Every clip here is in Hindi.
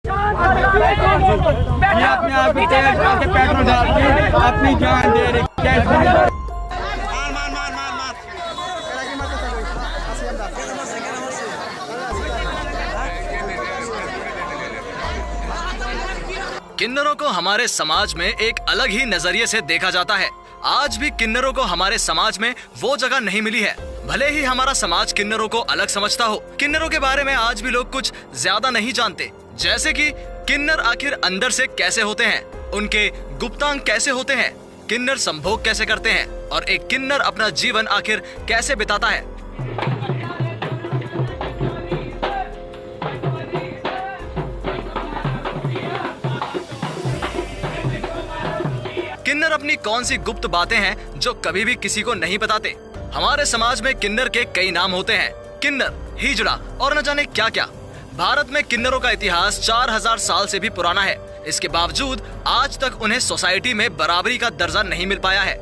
अपने आप को पेट्रोल डाल के अपनी जान दे रहे। किन्नरों को हमारे समाज में एक अलग ही नजरिए से देखा जाता है। आज भी किन्नरों को हमारे समाज में वो जगह नहीं मिली है। भले ही हमारा समाज किन्नरों को अलग समझता हो, किन्नरों के बारे में आज भी लोग कुछ ज्यादा नहीं जानते। जैसे कि किन्नर आखिर अंदर से कैसे होते हैं, उनके गुप्तांग कैसे होते हैं, किन्नर संभोग कैसे करते हैं और एक किन्नर अपना जीवन आखिर कैसे बिताता है। किन्नर अपनी कौन सी गुप्त बातें हैं जो कभी भी किसी को नहीं बताते। हमारे समाज में किन्नर के कई नाम होते हैं, किन्नर, हिजड़ा और न जाने क्या क्या। भारत में किन्नरों का इतिहास 4000 साल से भी पुराना है। इसके बावजूद आज तक उन्हें सोसाइटी में बराबरी का दर्जा नहीं मिल पाया है।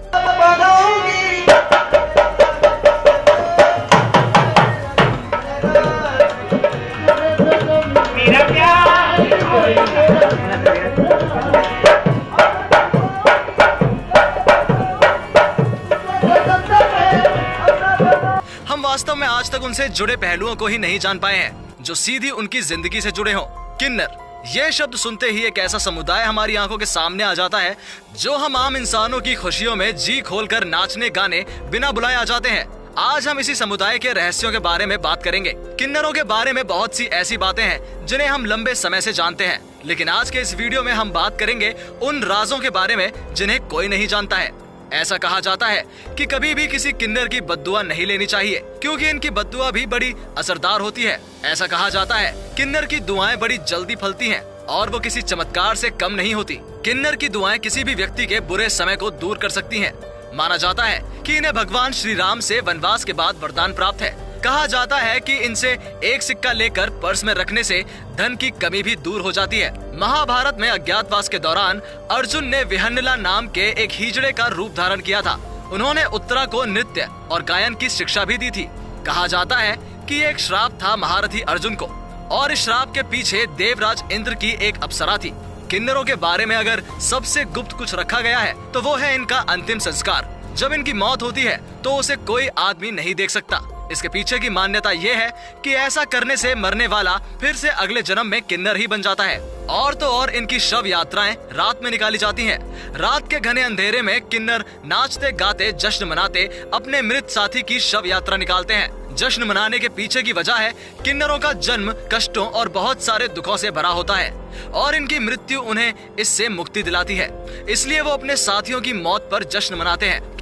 हम वास्तव में आज तक उनसे जुड़े पहलुओं को ही नहीं जान पाए हैं जो सीधी उनकी जिंदगी से जुड़े हों। किन्नर, ये शब्द सुनते ही एक ऐसा समुदाय हमारी आंखों के सामने आ जाता है जो हम आम इंसानों की खुशियों में जी खोलकर नाचने गाने बिना बुलाए आ जाते हैं। आज हम इसी समुदाय के रहस्यों के बारे में बात करेंगे। किन्नरों के बारे में बहुत सी ऐसी बातें हैं जिन्हें हम लंबे समय से जानते हैं, लेकिन आज के इस वीडियो में हम बात करेंगे उन राजों के बारे में जिन्हें कोई नहीं जानता है। ऐसा कहा जाता है कि कभी भी किसी किन्नर की बद्दुआ नहीं लेनी चाहिए, क्योंकि इनकी बद्दुआ भी बड़ी असरदार होती है। ऐसा कहा जाता है किन्नर की दुआएं बड़ी जल्दी फलती हैं और वो किसी चमत्कार से कम नहीं होती। किन्नर की दुआएं किसी भी व्यक्ति के बुरे समय को दूर कर सकती हैं। माना जाता है कि इन्हें भगवान श्री राम से वनवास के बाद वरदान प्राप्त है। कहा जाता है कि इनसे एक सिक्का लेकर पर्स में रखने से धन की कमी भी दूर हो जाती है। महाभारत में अज्ञातवास के दौरान अर्जुन ने विहन्नला नाम के एक हिजड़े का रूप धारण किया था। उन्होंने उत्तरा को नृत्य और गायन की शिक्षा भी दी थी। कहा जाता है कि एक श्राप था महारथी अर्जुन को और इस श्राप के पीछे देवराज इंद्र की एक अप्सरा थी। किन्नरों के बारे में अगर सबसे गुप्त कुछ रखा गया है तो वो है इनका अंतिम संस्कार। जब इनकी मौत होती है तो उसे कोई आदमी नहीं देख सकता। इसके पीछे की मान्यता ये है कि ऐसा करने से मरने वाला फिर से अगले जन्म में किन्नर ही बन जाता है। और तो और इनकी शव यात्राएं रात में निकाली जाती हैं। रात के घने अंधेरे में किन्नर नाचते गाते जश्न मनाते अपने मृत साथी की शव यात्रा निकालते हैं। जश्न मनाने के पीछे की वजह है किन्नरों का जन्म कष्टों और बहुत सारे दुखों से भरा होता है और इनकी मृत्यु उन्हें इससे मुक्ति दिलाती है। इसलिए वो अपने साथियों की मौत पर जश्न मनाते हैं।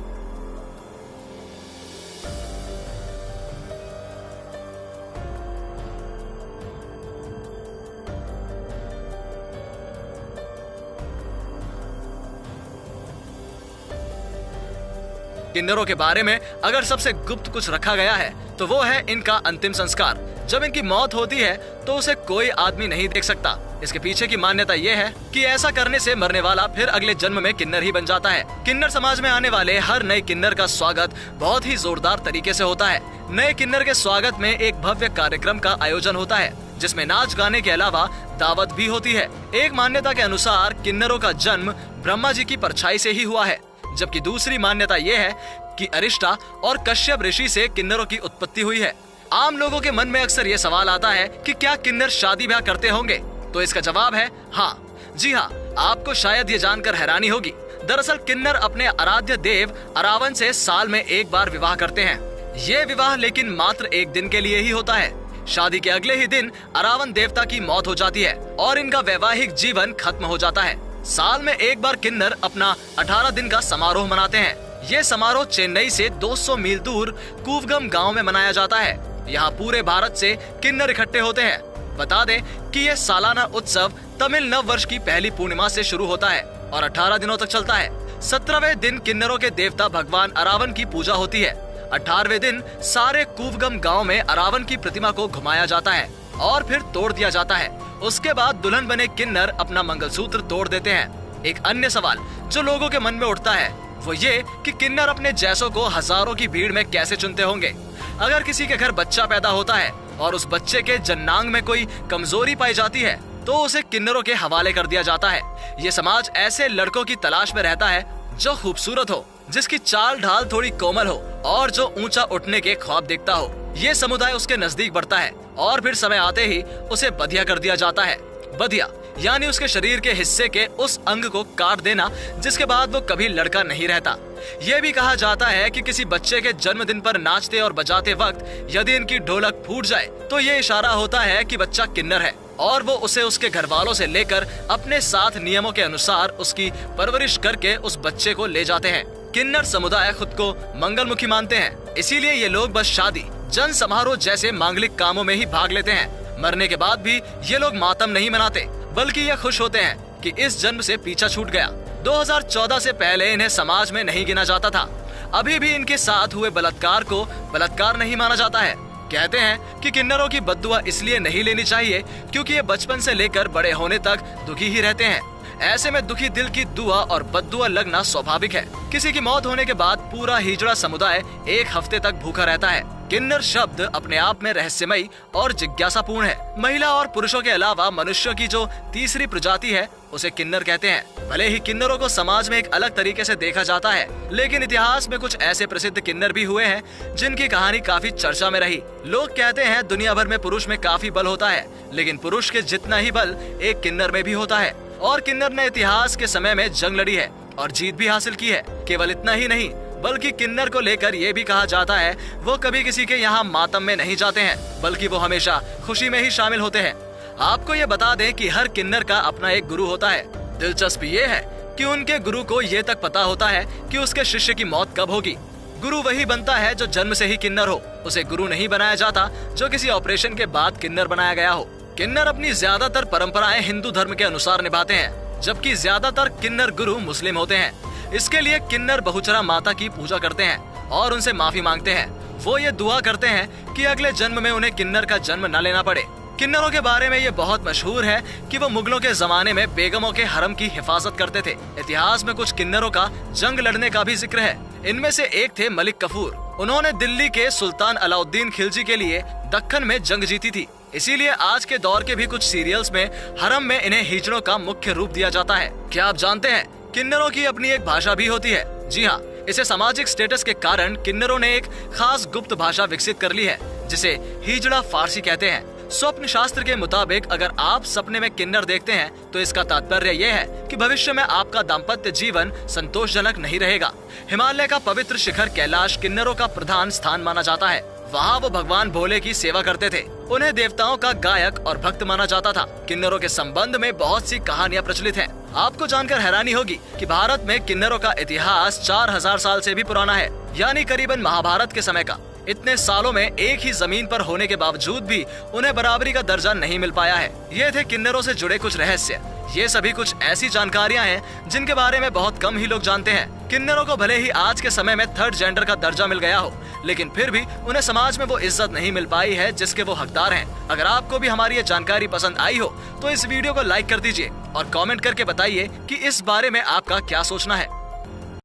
किन्नरों के बारे में अगर सबसे गुप्त कुछ रखा गया है तो वो है इनका अंतिम संस्कार। जब इनकी मौत होती है तो उसे कोई आदमी नहीं देख सकता। इसके पीछे की मान्यता ये है कि ऐसा करने से मरने वाला फिर अगले जन्म में किन्नर ही बन जाता है। किन्नर समाज में आने वाले हर नए किन्नर का स्वागत बहुत ही जोरदार तरीके से होता है। नए किन्नर के स्वागत में एक भव्य कार्यक्रम का आयोजन होता है जिसमें नाच गाने के अलावा दावत भी होती है। एक मान्यता के अनुसार किन्नरों का जन्म ब्रह्मा जी की परछाई से ही हुआ है, जबकि दूसरी मान्यता ये है कि अरिष्टा और कश्यप ऋषि से किन्नरों की उत्पत्ति हुई है। आम लोगों के मन में अक्सर ये सवाल आता है कि क्या किन्नर शादी ब्याह करते होंगे, तो इसका जवाब है हाँ। जी हाँ, आपको शायद ये जानकर हैरानी होगी। दरअसल किन्नर अपने आराध्य देव अरावन से साल में एक बार विवाह करते हैं। ये विवाह लेकिन मात्र एक दिन के लिए ही होता है। शादी के अगले ही दिन अरावन देवता की मौत हो जाती है और इनका वैवाहिक जीवन खत्म हो जाता है। साल में एक बार किन्नर अपना 18 दिन का समारोह मनाते हैं। ये समारोह चेन्नई से 200 मील दूर कूवगम गांव में मनाया जाता है। यहाँ पूरे भारत से किन्नर इकट्ठे होते हैं। बता दें कि ये सालाना उत्सव तमिल नव वर्ष की पहली पूर्णिमा से शुरू होता है और 18 दिनों तक चलता है। 17वें दिन किन्नरों के देवता भगवान अरावन की पूजा होती है। 18वें दिन सारे कूवगम गांव में अरावन की प्रतिमा को घुमाया जाता है और फिर तोड़ दिया जाता है। उसके बाद दुल्हन बने किन्नर अपना मंगलसूत्र तोड़ देते हैं। एक अन्य सवाल जो लोगों के मन में उठता है वो ये कि किन्नर अपने जैसों को हजारों की भीड़ में कैसे चुनते होंगे। अगर किसी के घर बच्चा पैदा होता है और उस बच्चे के जन्नांग में कोई कमजोरी पाई जाती है तो उसे किन्नरों के हवाले कर दिया जाता है। ये समाज ऐसे लड़कों की तलाश में रहता है जो खूबसूरत हो, जिसकी चाल ढाल थोड़ी कोमल हो और जो ऊंचा उठने के ख्वाब देखता हो। ये समुदाय उसके नजदीक बढ़ता है और फिर समय आते ही उसे बधिया कर दिया जाता है। बधिया यानी उसके शरीर के हिस्से के उस अंग को काट देना जिसके बाद वो कभी लड़का नहीं रहता। ये भी कहा जाता है कि किसी बच्चे के जन्मदिन पर नाचते और बजाते वक्त यदि इनकी ढोलक फूट जाए तो ये इशारा होता है कि बच्चा किन्नर है और वो उसे उसके घर वालों से लेकर अपने साथ नियमों के अनुसार उसकी परवरिश करके उस बच्चे को ले जाते हैं। किन्नर समुदाय खुद को मंगलमुखी मानते हैं, इसीलिए ये लोग बस शादी, जन समारोह जैसे मांगलिक कामों में ही भाग लेते हैं। मरने के बाद भी ये लोग मातम नहीं मनाते, बल्कि ये खुश होते हैं कि इस जन्म से पीछा छूट गया। 2014 से पहले इन्हें समाज में नहीं गिना जाता था। अभी भी इनके साथ हुए बलात्कार को बलात्कार नहीं माना जाता है। कहते हैं कि किन्नरों की बद्दुआ इसलिए नहीं लेनी चाहिए क्योंकि ये बचपन से लेकर बड़े होने तक दुखी ही रहते हैं। ऐसे में दुखी दिल की दुआ और बद्दुआ लगना स्वाभाविक है। किसी की मौत होने के बाद पूरा हिजड़ा समुदाय एक हफ्ते तक भूखा रहता है। किन्नर शब्द अपने आप में रहस्यमयी और जिज्ञासापूर्ण है। महिला और पुरुषों के अलावा मनुष्यों की जो तीसरी प्रजाति है उसे किन्नर कहते हैं। भले ही किन्नरों को समाज में एक अलग तरीके से देखा जाता है, लेकिन इतिहास में कुछ ऐसे प्रसिद्ध किन्नर भी हुए हैं जिनकी कहानी काफी चर्चा में रही। लोग कहते हैं दुनिया भर में पुरुष में काफी बल होता है, लेकिन पुरुष के जितना ही बल एक किन्नर में भी होता है। और किन्नर ने इतिहास के समय में जंग लड़ी है और जीत भी हासिल की है। केवल इतना ही नहीं, बल्कि किन्नर को लेकर ये भी कहा जाता है वो कभी किसी के यहाँ मातम में नहीं जाते हैं, बल्कि वो हमेशा खुशी में ही शामिल होते हैं। आपको ये बता दें कि हर किन्नर का अपना एक गुरु होता है। दिलचस्प ये है कि उनके गुरु को ये तक पता होता है कि उसके शिष्य की मौत कब होगी। गुरु वही बनता है जो जन्म से ही किन्नर हो। उसे गुरु नहीं बनाया जाता जो किसी ऑपरेशन के बाद किन्नर बनाया गया हो। किन्नर अपनी ज्यादातर परंपराएं हिंदू धर्म के अनुसार निभाते हैं, जबकि ज्यादातर किन्नर गुरु मुस्लिम होते हैं। इसके लिए किन्नर बहुचरा माता की पूजा करते हैं और उनसे माफी मांगते हैं। वो ये दुआ करते हैं कि अगले जन्म में उन्हें किन्नर का जन्म न लेना पड़े। किन्नरों के बारे में ये बहुत मशहूर है कि वो मुगलों के जमाने में बेगमों के हरम की हिफाजत करते थे। इतिहास में कुछ किन्नरों का जंग लड़ने का भी जिक्र है। इनमें से एक थे मलिक कफूर। उन्होंने दिल्ली के सुल्तान अलाउद्दीन खिलजी के लिए दक्कन में जंग जीती थी। इसीलिए आज के दौर के भी कुछ सीरियल्स में हरम में इन्हें हिजड़ों का मुख्य रूप दिया जाता है। क्या आप जानते हैं किन्नरों की अपनी एक भाषा भी होती है? जी हाँ, इसे सामाजिक स्टेटस के कारण किन्नरों ने एक खास गुप्त भाषा विकसित कर ली है जिसे हिजड़ा फारसी कहते हैं। स्वप्न शास्त्र के मुताबिक अगर आप सपने में किन्नर देखते हैं तो इसका तात्पर्य यह है कि भविष्य में आपका दाम्पत्य जीवन संतोषजनक नहीं रहेगा। हिमालय का पवित्र शिखर कैलाश किन्नरों का प्रधान स्थान माना जाता है। वहाँ वो भगवान भोले की सेवा करते थे। उन्हें देवताओं का गायक और भक्त माना जाता था। किन्नरों के संबंध में बहुत सी कहानियाँ प्रचलित हैं। आपको जानकर हैरानी होगी कि भारत में किन्नरों का इतिहास 4000 साल से भी पुराना है, यानी करीबन महाभारत के समय का। इतने सालों में एक ही जमीन पर होने के बावजूद भी उन्हें बराबरी का दर्जा नहीं मिल पाया है। ये थे किन्नरों से जुड़े कुछ रहस्य। ये सभी कुछ ऐसी जानकारियां हैं जिनके बारे में बहुत कम ही लोग जानते हैं। किन्नरों को भले ही आज के समय में थर्ड जेंडर का दर्जा मिल गया हो, लेकिन फिर भी उन्हें समाज में वो इज्जत नहीं मिल पाई है जिसके वो हकदार हैं। अगर आपको भी हमारी ये जानकारी पसंद आई हो तो इस वीडियो को लाइक कर दीजिए और कमेंट करके बताइए कि इस बारे में आपका क्या सोचना है।